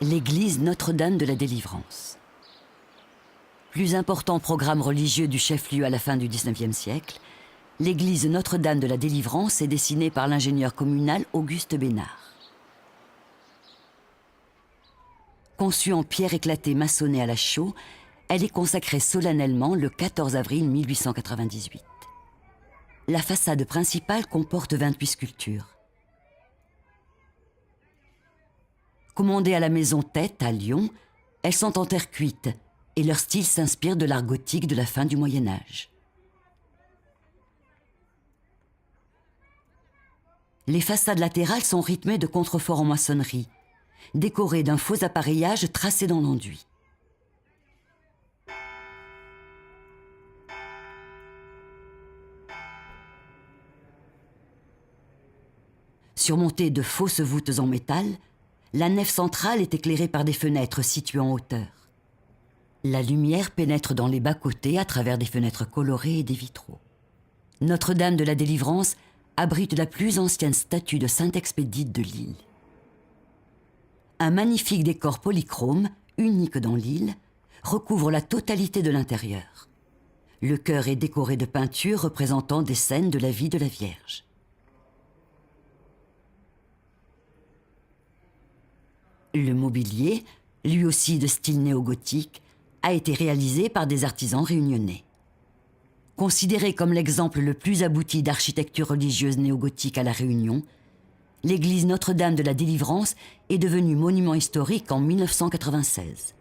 l'église Notre-Dame de la Délivrance. Plus important programme religieux du chef-lieu à la fin du XIXe siècle, l'église Notre-Dame de la Délivrance est dessinée par l'ingénieur communal Auguste Bénard. Conçue en pierre éclatée maçonnée à la chaux, elle est consacrée solennellement le 14 avril 1898. La façade principale comporte 28 sculptures. Commandées à la maison Tête à Lyon, elles sont en terre cuite et leur style s'inspire de l'art gothique de la fin du Moyen Âge. Les façades latérales sont rythmées de contreforts en maçonnerie, décorées d'un faux appareillage tracé dans l'enduit. Surmontée de fausses voûtes en métal, la nef centrale est éclairée par des fenêtres situées en hauteur. La lumière pénètre dans les bas-côtés à travers des fenêtres colorées et des vitraux. Notre-Dame de la Délivrance abrite la plus ancienne statue de Sainte-Expédite de l'île. Un magnifique décor polychrome, unique dans l'île, recouvre la totalité de l'intérieur. Le chœur est décoré de peintures représentant des scènes de la vie de la Vierge. Le mobilier, lui aussi de style néo-gothique, a été réalisé par des artisans réunionnais. Considéré comme l'exemple le plus abouti d'architecture religieuse néo-gothique à La Réunion, l'église Notre-Dame de la Délivrance est devenue monument historique en 1996.